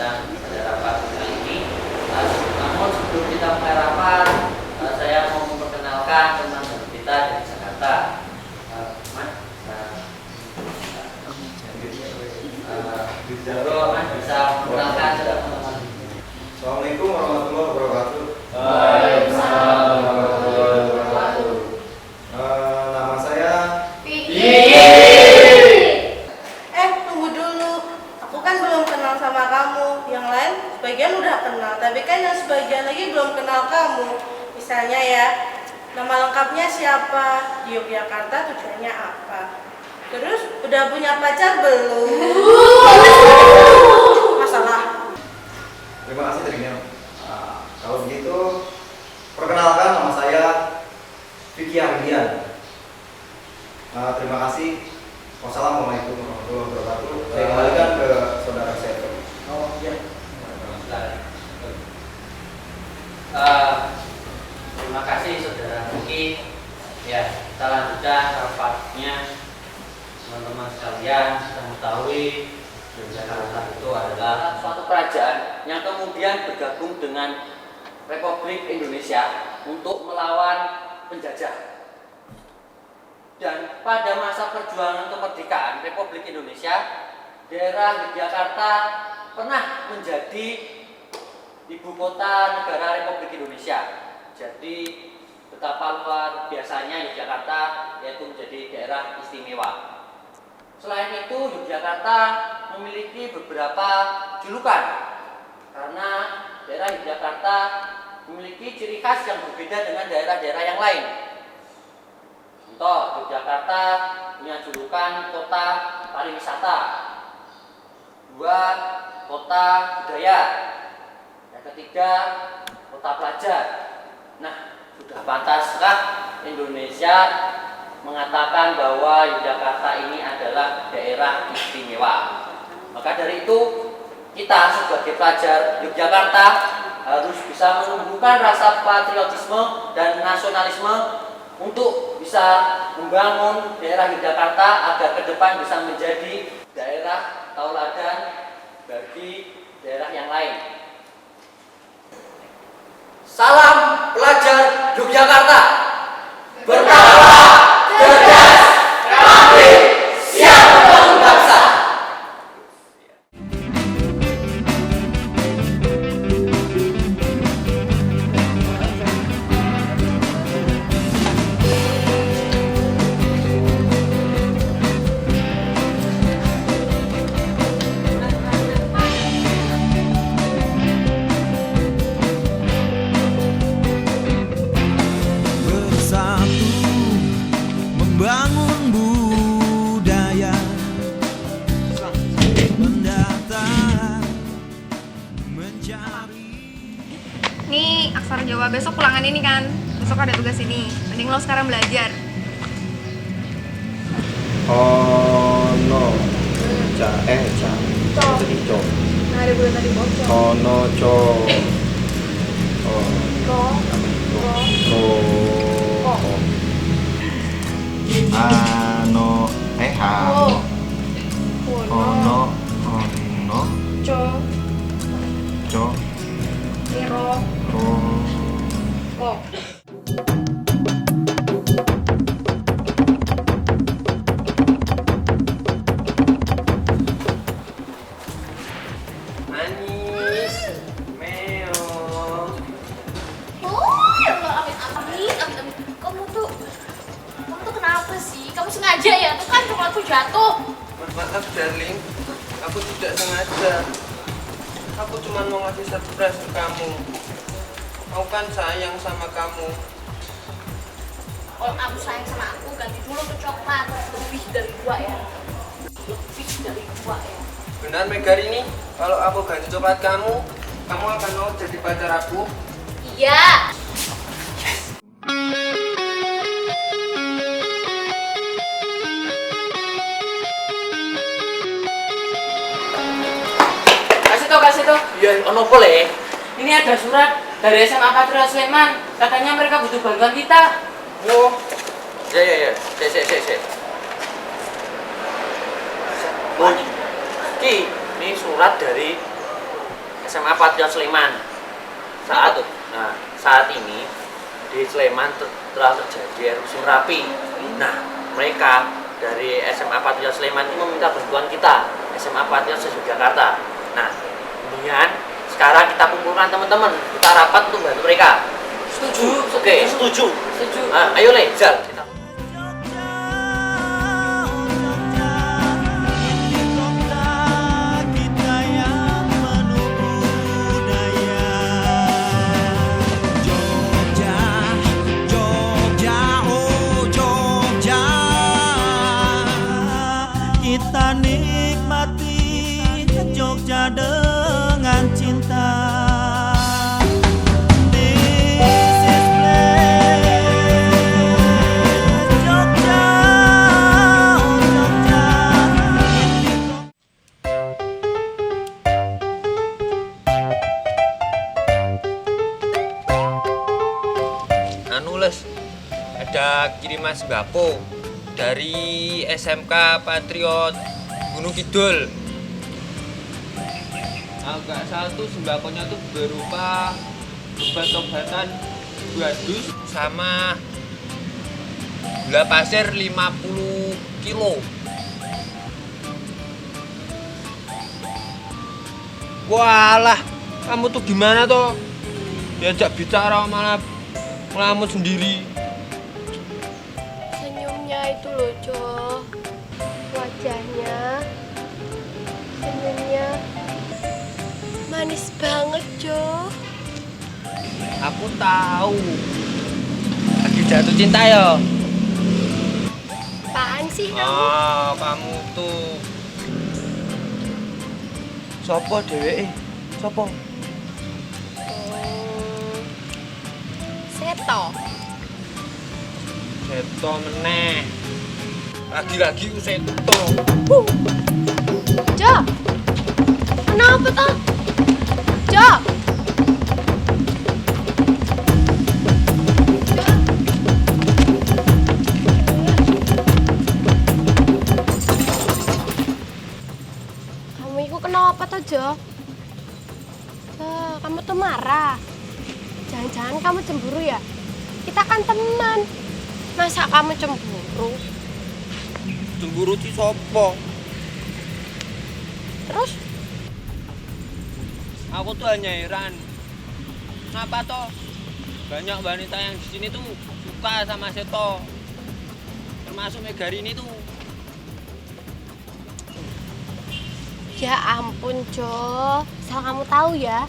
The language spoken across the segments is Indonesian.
diundang pada rapat kali ini. Namun sebelum kita mulai rapat, saya mau memperkenalkan teman kita dari Jakarta. Mas, Mas bisa memperkenalkan teman-teman. Assalamualaikum warahmatullahi wabarakatuh. Waalaikumsalam warahmatullahi wabarakatuh. Nama saya Tunggu dulu. Aku kan belum kenal sama kamu. Yang lain sebagian udah kenal, tapi kan yang sebagian lagi belum kenal kamu. Misalnya ya, nama lengkapnya siapa? Di Yogyakarta tujuannya apa? Terus udah punya pacar belum? Masalah. Terima kasih Trigem. Kalau begitu, perkenalkan nama saya Vicky Ardian. Terima kasih. Wassalamualaikum warahmatullahi wabarakatuh. Saya kembalikan ke saudara saya. Oh iya. Terima kasih saudara Vicky. Ya, kita lanjutkan rapatnya. Teman-teman sekalian kita mengetahui Yogyakarta itu adalah suatu kerajaan yang kemudian bergabung dengan Republik Indonesia untuk melawan penjajah. Dan pada masa perjuangan kemerdekaan Republik Indonesia, daerah Yogyakarta pernah menjadi ibu kota negara Republik Indonesia. Jadi betapa luar biasanya Yogyakarta, yaitu menjadi daerah istimewa. Selain itu, Yogyakarta memiliki beberapa julukan karena daerah Yogyakarta memiliki ciri khas yang berbeda dengan daerah-daerah yang lain. Contoh, Yogyakarta punya julukan kota pariwisata, 2, kota budaya, yang ketiga, kota pelajar. Nah, sudah pantaskah Indonesia mengatakan bahwa Yogyakarta ini adalah daerah istimewa? Maka dari itu, kita sebagai pelajar Yogyakarta harus bisa menumbuhkan rasa patriotisme dan nasionalisme untuk bisa membangun daerah Yogyakarta agar ke depan bisa menjadi daerah tauladan bagi daerah yang lain. Salam pelajar Yogyakarta. Bertakwa, cerdas, terampil, siap membangun bangsa. Bersatu membangun budaya, mendatang mencari. Nih aksara Jawa besok ulangan ini kan. Besok ada tugas ini. Mending lo sekarang belajar. Ono co. Nah, ada bulan tadi bocor. Ono co. Kok. Ano Oh. Wono. Co. co. Miro. Kok. Manis, meong. Ya Allah, amit. Kamu tuh kenapa sih? Kamu sengaja ya? Tuh kan coklatku jatuh. Maaf darling, aku tidak sengaja. Aku cuma mau ngasih surprise ke kamu. Aku kan sayang sama kamu. Kalau kamu sayang sama aku, ganti dulu tuh coklat. Lebih dari 2 ya. Benar Megarini, kalau aku ganti coklat kamu akan mau jadi pacar aku? Iya. Kasih tuh. Ya, ono boleh. Ini ada surat dari SMA Patriot Sleman. Katanya mereka butuh bantuan kita. Oh, ya. Cek. Ki, ini surat dari SMA Patriot Sleman. Saat ini di Sleman telah terjadi erupsi Merapi. Nah, mereka dari SMA Patriot Sleman itu meminta bantuan kita, SMA Patriot Yogyakarta. Nah, kemudian sekarang kita kumpulkan teman-teman, kita rapat untuk bantu mereka. Setuju? Oke, setuju. Nah, ayo Le, Zal. Kita yang penuh budaya. Jogja, Jogja, oh Jogja. Kita nikmati Jogja dengan cinta. Ada kiriman sembako dari SMK Patriot Gunung Kidul. Agak salah tuh sembakonya tuh berupa obat-obatan 2 dus sama gula pasir 50 kilo. Walah, kamu tuh gimana toh? Diajak bicara malah ngelamun sendiri. Senyumnya itu loh, Jo. Wajahnya, senyumnya manis banget, Jo. Aku tahu. Lagi jatuh cinta ya? Apaan sih kamu? Ah, kamu tuh. Sopo dheweke? Sopo? Seto. Seto meneh. Lagi-lagi ku seto. Jo. Kenapa toh? Jo. Kamu itu kenapa toh, Jo? Kamu tuh marah. Jangan-jangan kamu cemburu ya? Kita kan teman. Masa kamu cemburu? Cemburu ci sopo? Terus? Aku tuh hanya heran. Kenapa toh? Banyak wanita yang di sini tuh suka sama Seto. Termasuk Megarini tuh. Ya ampun, Jo. Asal kamu tahu ya.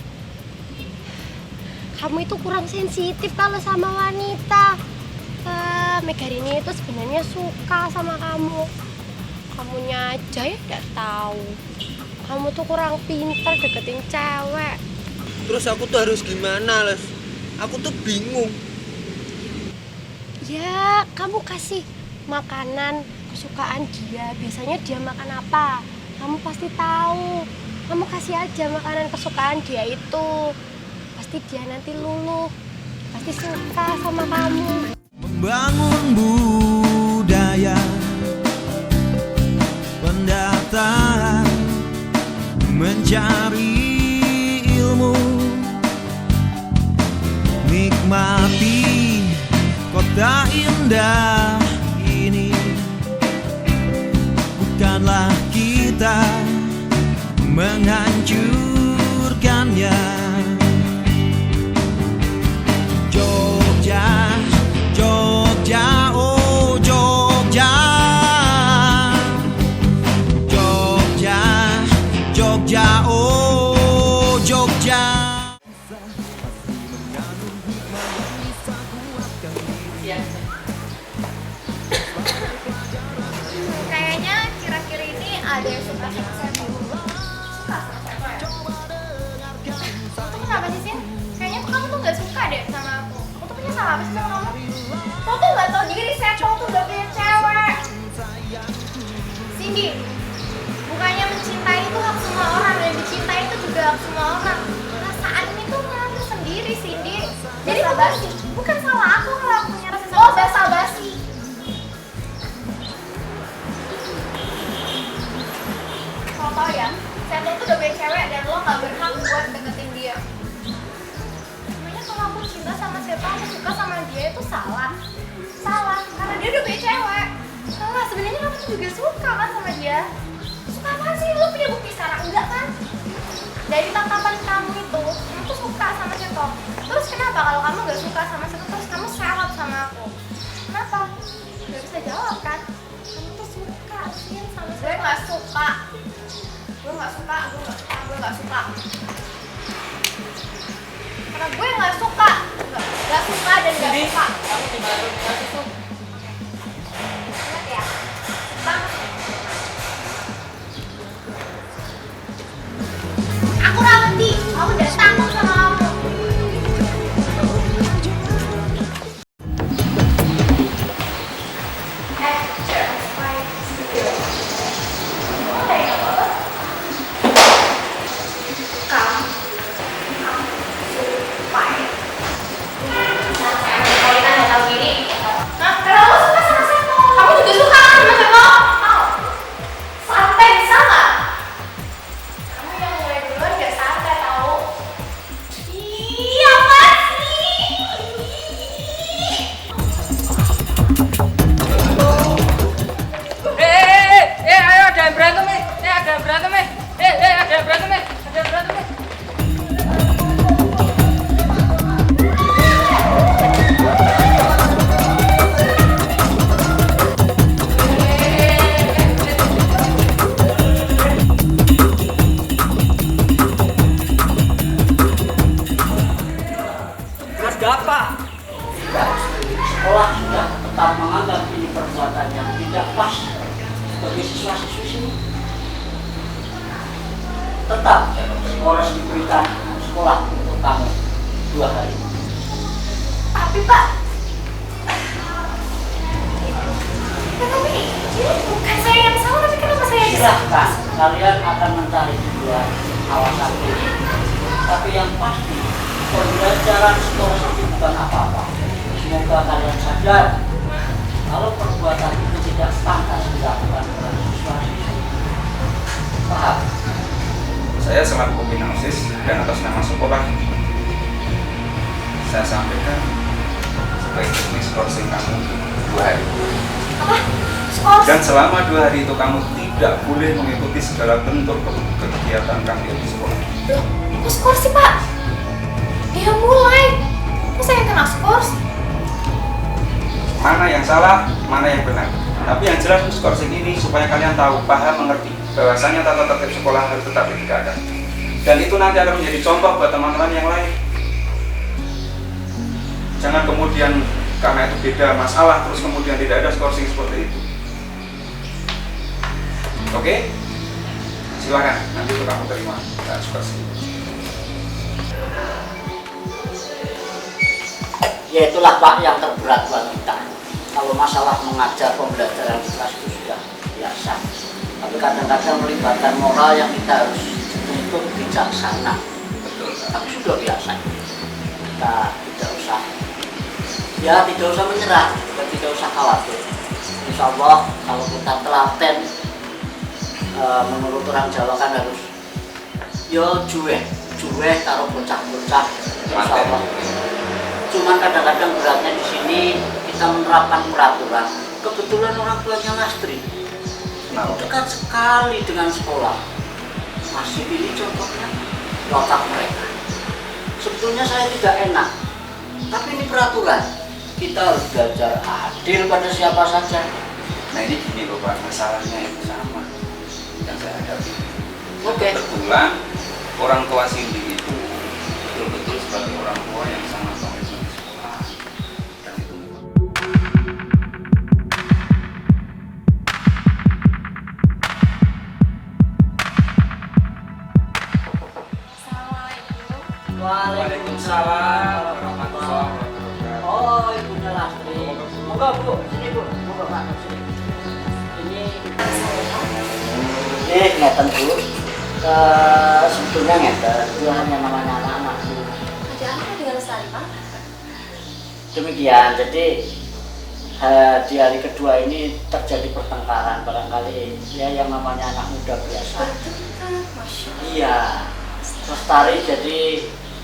Kamu itu kurang sensitif kalau sama wanita. Megarini itu sebenarnya suka sama kamu. Kamunya aja ya nggak tahu. Kamu tuh kurang pintar deketin cewek. Terus aku tuh harus gimana, Les? Aku tuh bingung. Ya, kamu kasih makanan kesukaan dia. Biasanya dia makan apa? Kamu pasti tahu. Kamu kasih aja makanan kesukaan dia itu. Pasti dia nanti luluh. Pasti suka sama kamu. Membangun budaya, pendataan, mencari ilmu, nikmati kota indah ini. Bukanlah kita menghancurkannya. Jogja, Jogja, oh Jogja. Jogja, Jogja, oh Jogja. Kayaknya kira-kira ini ada yang suka sama saya. Suka sama saya ya? Kamu kenapa sih, Sin? Kayaknya kamu tuh gak suka deh sama aku. Aku tuh punya salah apa sih sama kamu? Kamu tuh gak tau diri, Seto tuh udah punya cewek. Cindy, bukannya mencintai itu hak semua orang, dan dicintai itu juga hak semua orang. Perasaan ini tuh kamu sendiri, Cindy. Jadi bukan salah aku kalau aku punya rasa sama kamu. Oh, basa-basi. Kalau tau ya, Seto tuh udah punya cewek dan lo gak berhak buat deketin sebenarnya kamu tuh juga suka kan sama dia. Suka apa sih? Lu punya bukti sekarang? Enggak kan? Dari tatapan kamu itu, kamu tuh suka sama Seto. Terus kenapa kalau kamu gak suka sama Seto, terus kamu sewot sama aku? Kenapa? Gak bisa jawab kan? Kamu tuh suka sih sama Seto. Gue gak suka. Gue gak suka, gue gak suka, gue gak suka. Karena gue gak suka. Gak suka dan gak suka. Kamu tinggal rumah itu. Ingat ya? Bang. Aku Rawati, aku udah takut sama kamu. Sekolah sudah tetap menganggap ini perbuatan yang tidak pas bagi siswa-siswi sini. Tetap sekolah diberikan sekolah untuk kamu 2 hari. Tapi Pak, tapi ini bukan saya yang salah, tapi kenapa saya yang salah? Silahkan, kalian akan mencari di luar kawasan ini. Tapi yang pasti, pembelajaran sekolah itu bukan apa-apa. Semoga kalian sadar kalau perbuatan itu tidak pantas dilakukan oleh siswa-siswi. Paham? Saya selaku pembina OSIS dan atas nama sekolah, saya sampaikan sebaiknya skorsing kamu 2 hari. Apa? Skors? Dan selama 2 hari itu kamu tidak boleh mengikuti segala bentuk kegiatan kami di sekolah. Kok skors sih Pak? Dia mulai. Kok saya yang kena skors? Mana yang salah, mana yang benar. Tapi yang jelas skorsing ini supaya kalian tahu, paham, mengerti bahwasanya tata tertib sekolah harus tetap ditegakkan. Dan itu nanti akan menjadi contoh buat teman-teman yang lain. Jangan kemudian karena itu beda masalah terus kemudian tidak ada skorsing seperti itu. Oke? Silakan, nanti itu kamu terima skorsing. Ya itulah Pak yang terberat buat kita. Kalau masalah mengajar pembelajaran di kelas itu sudah biasa. Tapi kadang-kadang melibatkan moral yang kita harus tuntut bijaksana. Betul. Tapi sudah biasa. Kita tidak usah menyerah dan tidak usah khawatir. Insya Allah kalau kita telaten menurut orang Jawa kan harus yo juweh karo bocah-bocah. Insya Allah. Cuman kadang-kadang beratnya di sini kita menerapkan peraturan. Kebetulan orang tuanya Lastri dekat sekali dengan sekolah. Masih ini contohnya watak mereka. Sebetulnya saya tidak enak, tapi ini peraturan. Kita harus belajar adil pada siapa saja. Nah ini gini loh Pak, masalahnya itu sama yang saya hadapi. Oke. Kebetulan orang tua Cindy itu betul-betul sebagai orang tua yang sangat komitmen di sekolah. Dan itu Assalamualaikum. Waalaikumsalam warahmatullahi wabarakatuh. Oh, ibunya Lastri. Moga Bu, sini Bu. Moga Pak, sini. Ini ngeten Bu. Sebetulnya ngeten, itu hanya namanya anak-anak Bu. Ada apa dengan Lestari Pak? Demikian, jadi di hari kedua ini terjadi pertengkaran barangkali ya yang namanya anak muda biasa. Masya Allah. Iya, Lestari jadi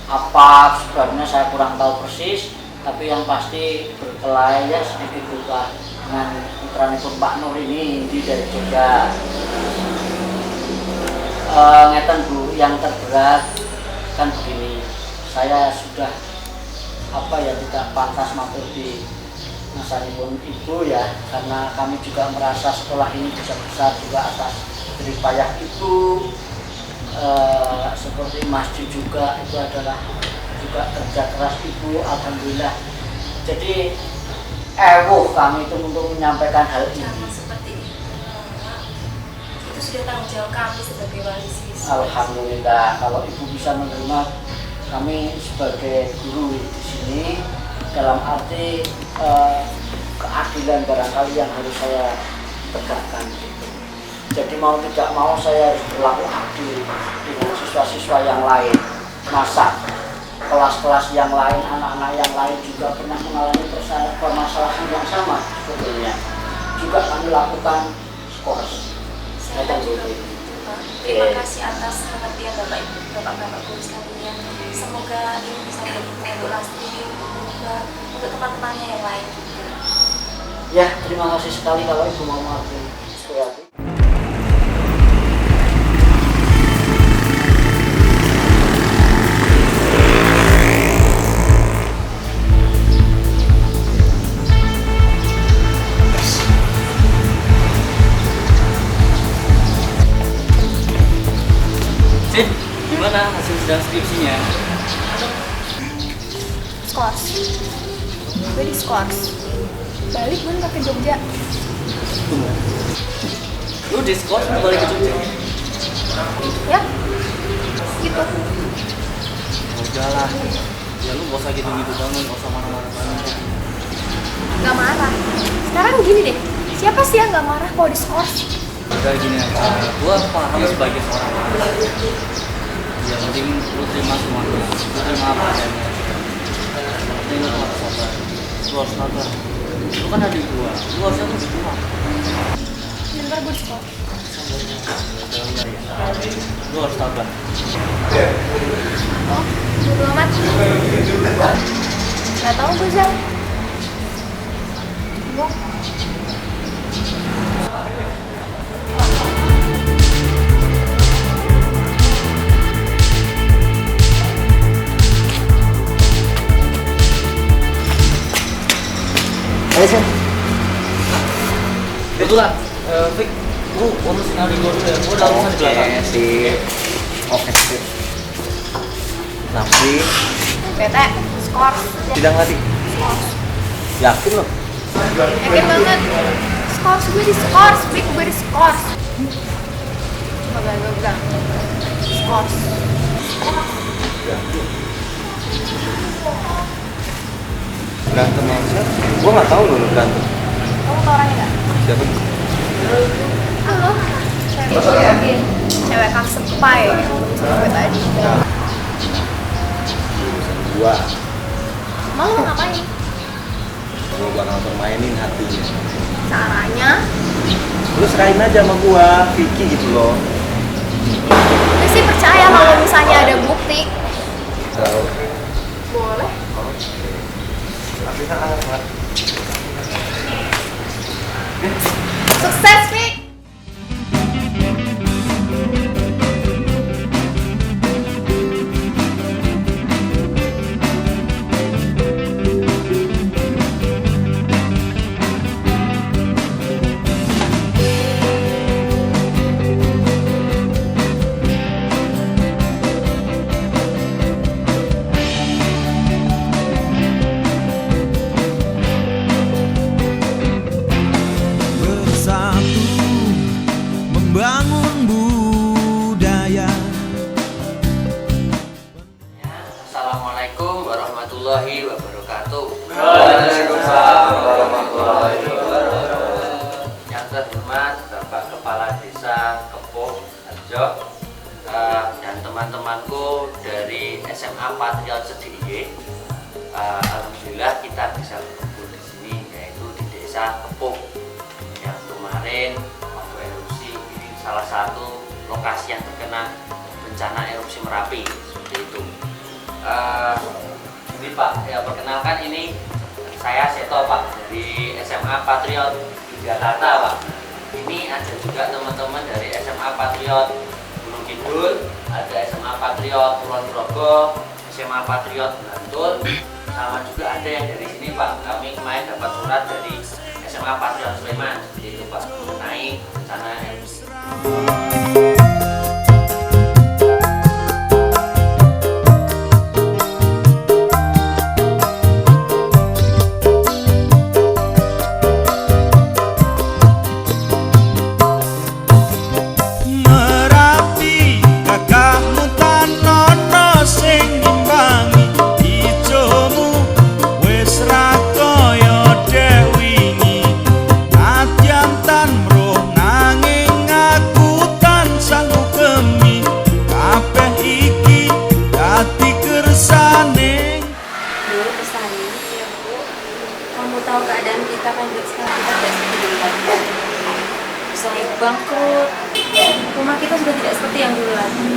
apa sebabnya saya kurang tahu persis. Tapi yang pasti berkelahi ya sedikit luka dengan putra Pak Nur ini dari Jogja. Ngeten Bu, yang terberat kan begini, saya sudah tidak pantas matur di nasanipun ibu ya, karena kami juga merasa sekolah ini bisa besar juga atas jerih payah ibu. Seperti masjid juga itu adalah juga kerja keras ibu, alhamdulillah. Jadi kami itu untuk menyampaikan hal ini. Jangan seperti itu. Itu sudah tanggung jawab kami sebagai wali siswa. Alhamdulillah, kalau ibu bisa menerima kami sebagai guru di sini dalam arti keadilan barangkali yang harus saya tegakkan. Jadi mau tidak mau saya harus berlaku adil dengan siswa-siswa yang lain. Masa kelas-kelas yang lain, anak-anak yang lain juga pernah mengalami permasalahan yang sama sebetulnya. Juga kami lakukan skors. Saya juga begitu, Pak. Terima kasih atas pengertian Bapak guru sekalian. Semoga ini bisa menjadi modulasi untuk teman-temannya yang lain juga. Ya, terima kasih sekali kalau ibu mau maafin. Gimana hasil sidang skripsinya? Skors. Gue di skors. Balik gue ke Jogja. Tunggu. Lu di skors balik ke Jogja? Ya? Gitu. Udah lah. Ya lu gak usah gitu-gitu banget, gak usah marah-marah banget. Gak marah. Sekarang gini deh. Siapa sih yang gak marah kalau di skors? Udah gini aja. Gua paham sebagai seorang anak. Yang penting lu terima semuanya. Lu terima apa adanya. Yang penting lu harus sabar. Lu harus sabar. Lu kan adik gua. Lu harusnya tuh berjuang. Bentar gue di skors. Lu harus sabar. Oh, bodo amat. Gak tau gue, Zal. Gue Ayo Sen. Kebetulan, Fik, lu urus nari gue dulu ya. Gue udah urusan di belakang. Oke sih. Tapi bete, skors. sidang tadi Skors. yakin lo? Yakin banget. Skors, gue di skors. Bik, gue di skors. Enggak. Skors. Berantem sama siapa? Gue nggak tahu lo berantem. Kamu tau orangnya gak? Siapa? Halo. Cewek kak sepai yang ketemu sama gue tadi. Gua. Malu mau ngapain? Gue bakal permainin hatinya. Caranya? Lu serahin aja sama gua, Vicky gitu loh. Gue sih percaya kalau misalnya ada bukti. Tahu. Boleh. Tapi amat. Sukses, Fik! Bersatu membangun budaya. Assalamualaikum warahmatullahi wabarakatuh. Waalaikumsalam warahmatullahi wabarakatuh. Yang terhormat Bapak Kepala Desa Kepuh Harjo dan teman-temanku dari SMA Patriot Sediye. Alhamdulillah kita bisa berkumpul di sini, yaitu di Desa Kepuh. Yang kemarin waktu erupsi ini salah satu lokasi yang terkena bencana erupsi Merapi seperti itu. Ini Pak, ya perkenalkan ini saya Seto Pak dari SMA Patriot di Jakarta Pak. Ini ada juga teman-teman dari SMA Patriot Gunung Kidul, ada SMA Patriot Kulon Progo, SMA Patriot Bantul, sama juga ada yang dari sini Pak. Kami kemarin dapat surat dari SMA Patriot Sleman, seperti itu Pak, mengenai rencana RUU. Merapi kakahmu tanono sing ngimbangi ijomu wis ra kaya dewingi nadyan tan mroh nanging aku tansah ngugemi kabeh iki dadi kersane. Bu, Bestari, ya Bu, kamu tahu keadaan kita kan sekarang kita tidak seperti dulu lagi. Usaha ibu bangkrut, rumah kita sudah tidak seperti yang dulu lagi.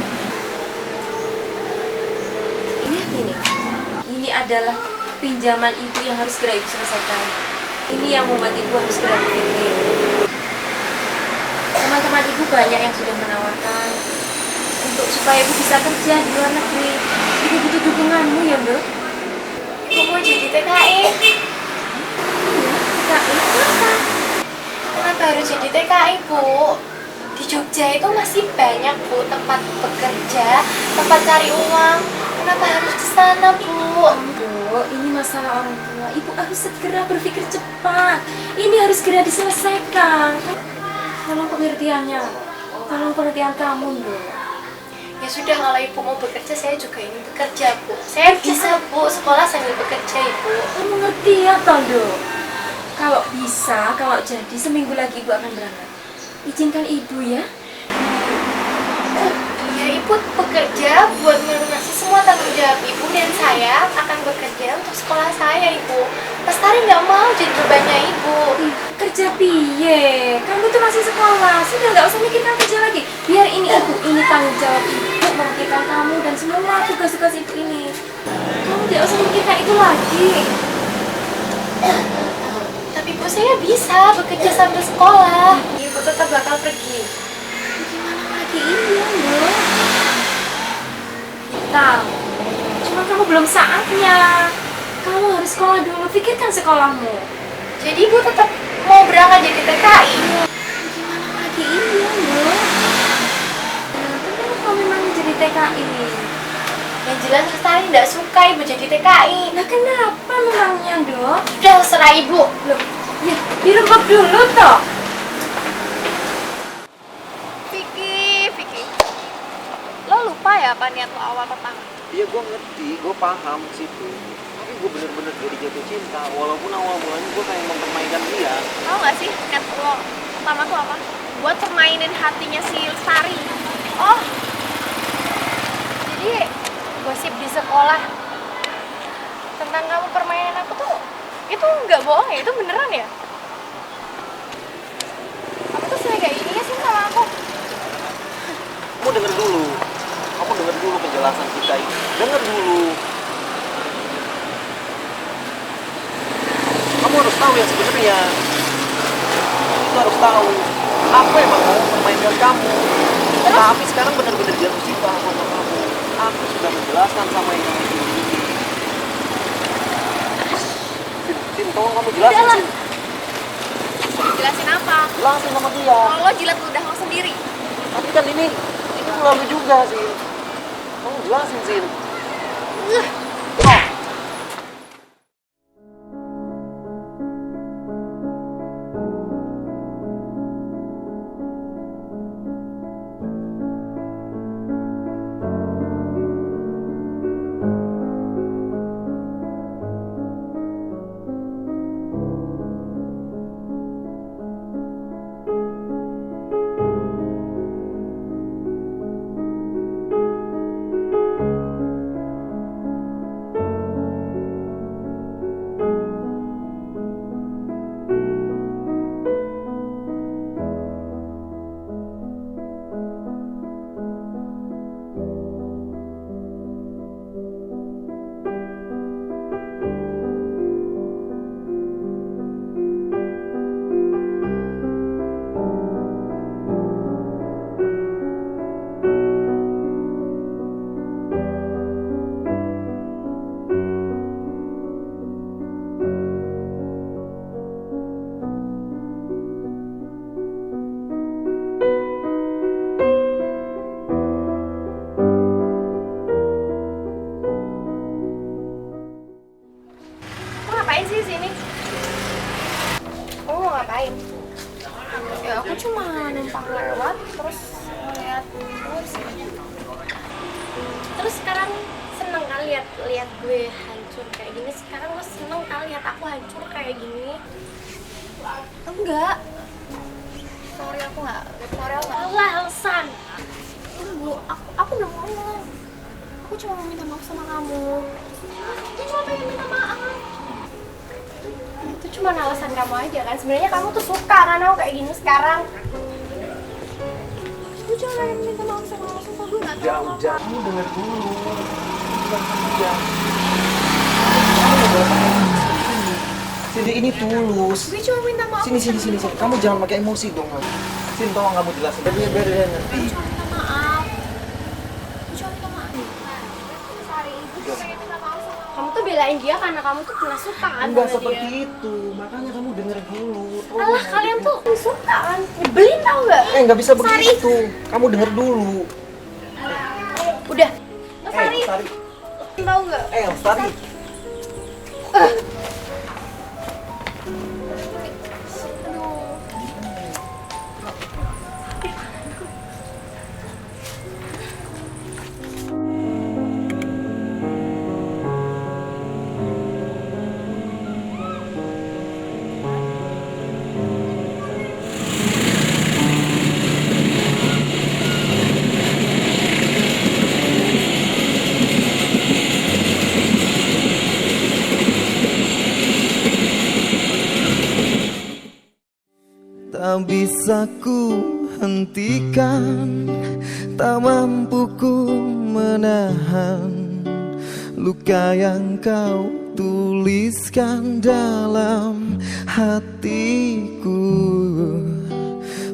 Ini adalah pinjaman ibu yang harus segera ibu selesaikan. Ini yang membuat ibu harus segera berpikir. Teman-teman ibu banyak yang sudah menawarkan untuk supaya ibu bisa kerja di luar negeri. Ibu butuh dukunganmu ya, Bu. Ibu mau jadi TKI. TKI apa? Kenapa harus jadi TKI, Bu? Di Jogja itu masih banyak, Bu, tempat bekerja, tempat cari uang. Kenapa harus di sana, Bu? Bu, ini masalah orang tua. Ibu harus segera berpikir cepat. Ini harus segera diselesaikan. Tolong pengertiannya. Tolong pengertian kamu, Bu. Ya sudah, kalau Ibu mau bekerja, saya juga ingin bekerja, Bu. Saya bisa, Bu, sekolah sambil bekerja, Ibu. Kamu ngerti ya, Tondo? Kalau bisa, kalau jadi, seminggu lagi Ibu akan berangkat. Izinkan Ibu ya. Ya, Ibu bekerja buat melunasi semua tanggung jawab Ibu, dan saya akan bekerja untuk sekolah saya, Ibu. Lestari nggak mau jadi bebannya Ibu. Kerja piye? Kamu tuh masih sekolah. Sudah nggak usah mikirkan kerja lagi. Biar ini Ibu, ini tanggung jawab Ibu memikirkan kamu dan semua tugas-tugas Ibu ini. Kamu tidak usah mikirkan itu lagi. Tapi Bu, saya bisa bekerja sambil sekolah. Ibu tetap bakal pergi. Gimana lagi ini ya, Bu? Tahu. Cuma kamu belum saatnya. Kamu harus sekolah dulu. Pikirkan sekolahmu. Jadi Ibu tetap mau berangkat jadi TKI. Gimana lagi ini ya, Bu? Kenapa kamu memang jadi TKI? Yang jelas Lestari tidak suka Ibu jadi TKI. Nah kenapa memangnya, Dok? Sudah serah Ibu. Loh, ya dirembuk dulu toh. Vicky. Lo lupa ya apa niat lo awal pertama? Iya gue ngerti, gue paham situ. Tapi gue bener-bener jadi jatuh cinta. Walaupun awal mulanya gue kayak mempermainkan dia. Tahu nggak sih niat lo pertama tuh apa? Buat permainin hatinya si Lestari. Oh, jadi gosip di sekolah tentang kamu permainan aku tuh itu nggak bohong ya? Itu beneran ya? Kamu tuh kayak gini sih sama aku? Kamu denger dulu. Kamu denger dulu penjelasan kita ini. Denger dulu. Kamu harus tahu yang sebenarnya. Kamu harus tahu. Aku emang mau permainkan kamu. Tapi sekarang benar-benar jatuh cinta sama kamu. Aku sudah menjelaskan sama yang namanya ini. Sin, tolong kamu jelasin, Udah lah. Sin. Jelasin apa? Jelasin sama dia. Kalau lo jilat ludah lo sendiri. Tapi kan ini lalu juga, Sin. Kamu jelasin, Sin. Oh. numpang lewat terus ngeliat sih. Terus sekarang seneng kan lihat gue hancur kayak gini. Sekarang lo seneng kan lihat aku hancur kayak gini? Enggak. Sorry aku nggak. Alah alasan. Aku udah ngomong. Aku cuma mau minta maaf sama kamu. Aku cuma pengen minta maaf. Itu cuma alasan kamu aja kan. Sebenarnya kamu tuh suka kan aku kayak gini sekarang. Aku cuma pengen minta maaf sama kamu. Sumpah gue nggak tahu apa. Kamu denger dulu. Iya. Cindy, ini tulus. Gue cuma minta maaf. Sini. Kamu jangan pakai emosi dong. Sin, tolong kamu jelasin. Biar dia ngerti. Aku cuma minta maaf. Aku cuma minta maaf. Sari, gue cuma pengen minta maaf sama kamu. Kamu tuh belain dia karena kamu tuh pernah suka kan Enggak sama seperti dia. itu. Makanya kamu denger dulu. Alah kalian tuh suka kan. Nyebelin tau gak? Nggak bisa Sari. begitu. Kamu denger dulu. Udah. Sari. Sari. Tau gak? Sari. Tak bisa ku hentikan, tak mampu ku menahan luka yang kau tuliskan dalam hatiku.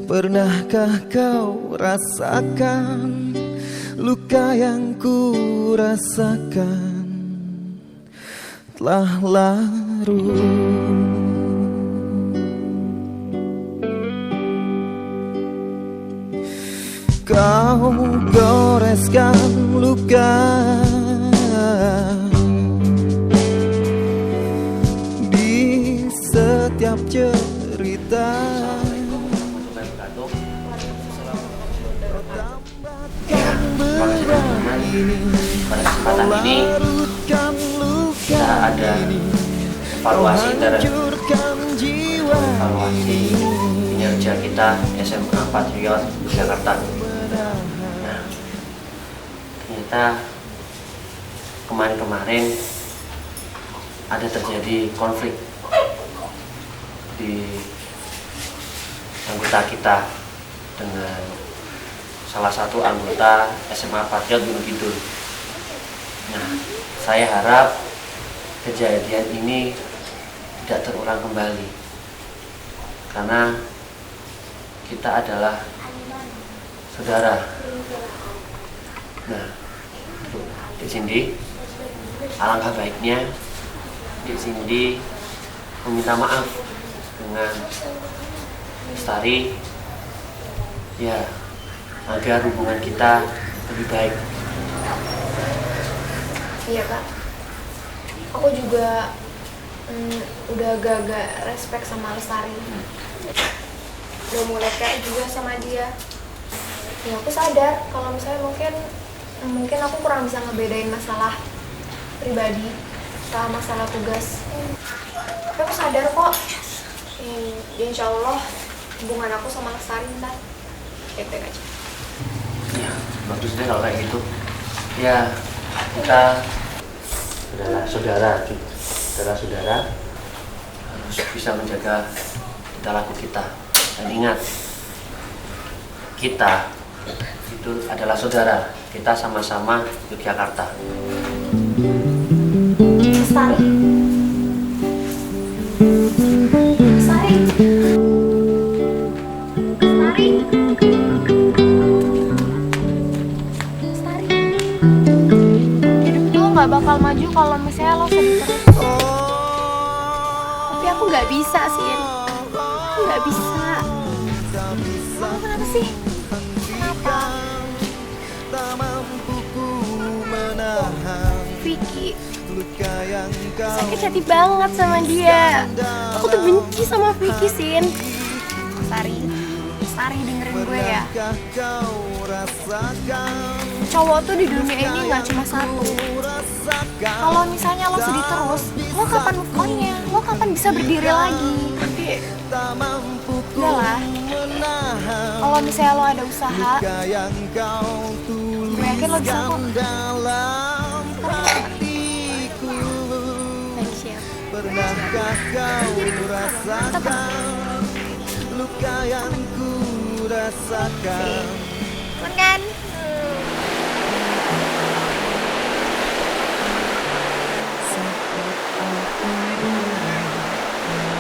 Pernahkah kau rasakan luka yang ku rasakan telah larut? Kau goreskan luka di setiap cerita. Pada kesempatan ini kita ada evaluasi kinerja kita SMA Patriot Jakarta. Nah, ternyata kemarin ada terjadi konflik di anggota kita dengan salah satu anggota SMA Patriot Gunung Kidul. Nah, saya harap kejadian ini tidak terulang kembali, karena kita adalah saudara. Nah, di sini alangkah baiknya di sini meminta maaf dengan Lestari, ya, agar hubungan kita lebih baik. Iya kak, aku juga udah agak-agak respect sama Lestari. Udah mulai kayak juga sama dia. Ya aku sadar kalau misalnya mungkin aku kurang bisa ngebedain masalah pribadi sama masalah tugas. Tapi aku sadar kok, insya Allah hubungan aku sama Lestari ntar baik-baik aja. Ya, bagus deh kalau kayak gitu. Ya, kita adalah saudara harus bisa menjaga kita laku kita. Dan ingat, kita itu adalah saudara. Kita sama-sama Yogyakarta. Lestari. Lestari. Lestari. Lestari. Hidup lo gak bakal maju kalau misalnya lo sedih terus. Tapi aku gak bisa, Sin. Aku gak bisa. Kamu kenapa sih? Kenapa? Vicky, sakit hati banget sama dia. Aku tuh benci sama Vicky, Sin. Lestari, Lestari dengerin gue ya. Pernahkah kau rasakan? Cowok tuh di dunia ini nggak cuma satu. Kalau misalnya lo sedih terus, lo kapan move on-nya? Lo kapan bisa berdiri lagi? Udah lah. Kalau misalnya lo ada usaha, gue yakin lo bisa kok. Thanks ya. Pernahkah kau rasakan luka yang ku rasakan? Kan?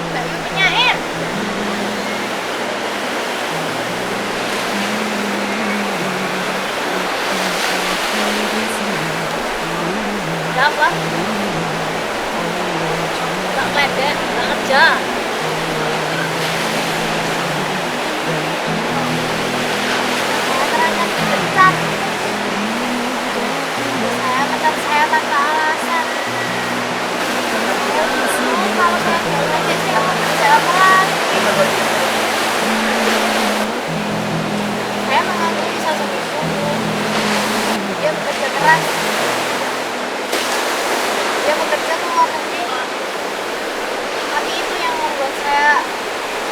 Mbak Yu punya air. Apa? Gak ledek, gak kerja. Terangkan dipecat. Saya pecat saya tanpa alasan. Kalau saya gagal aja saya mau kerja apa lagi? Saya mengagumi sosok ibu. Dia bekerja keras. Dia bekerja ke luar negeri. Tapi itu yang membuat saya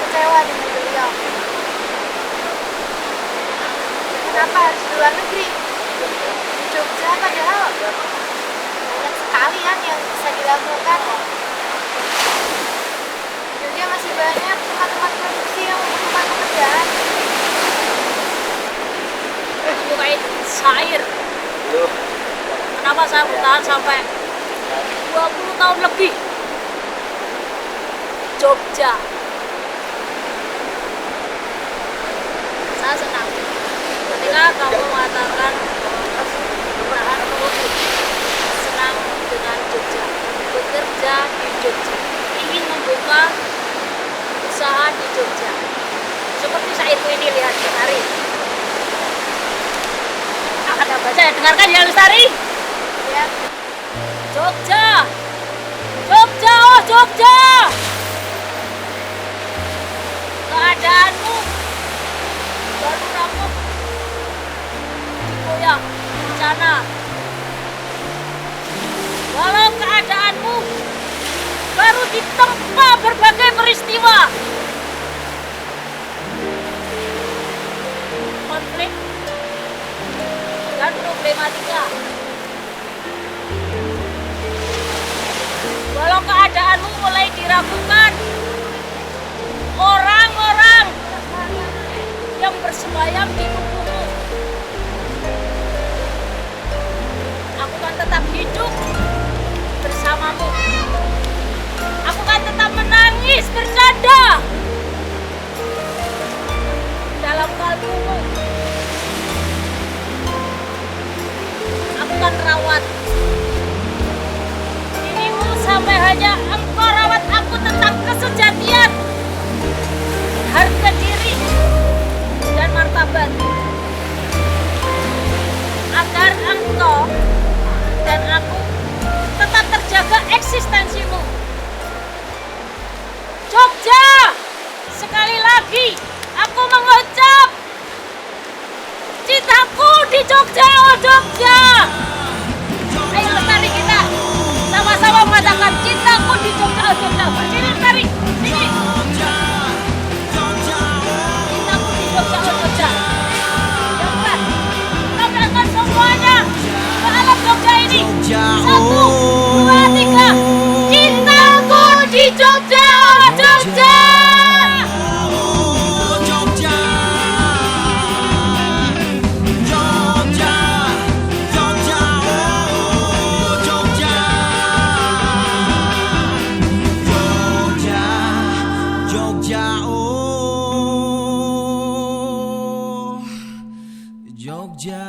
kecewa dengan beliau. Kenapa harus di luar negeri? Di Jogja padahal banyak sekali kan yang bisa dilakukan. Di Jogja masih banyak tempat-tempat produksi yang membutuhkan pekerjaan. Nyukain syair. Kenapa saya bertahan sampai 20 tahun lebih? Jogja. Saya senang ketika kamu mengatakan bertahan lebih. Senang dengan Jogja, bekerja di Jogja, ingin membuka usaha di Jogja. Seperti syairku ini, lihat Lestari. Ada baca ya, dengarkan ya Lestari. Ya, Jogja, Jogja, oh Jogja. Keadaanmu baru rapuh, goyah, bencana. Walau keadaanmu baru ditempa berbagai peristiwa, konflik dan problematika. Walau keadaanmu mulai diragukan, orang-orang yang bersemayam di tubuhmu, aku kan tetap hidup bersamamu. Aku kan tetap menangis bercanda dalam kalbumu. Aku kan rawat dirimu sampai hanya engkau rawat aku tentang kesejatian, harga diri, dan martabat, agar engkau dan aku tetap terjaga eksistensimu. Jogja, sekali lagi aku mengucap cintaku di Jogja, oh Jogja. Ayo Lestari, kita sama-sama mengatakan cintaku di Jogja, oh Jogja. Sini Lestari, sini. Cintaku di Jogja, oh Jogja. Ya bukan, kita berangkat semuanya ke alam Jogja ini. 1, 2, 3. Cintaku di Jogja, oh Jogja. Jogja.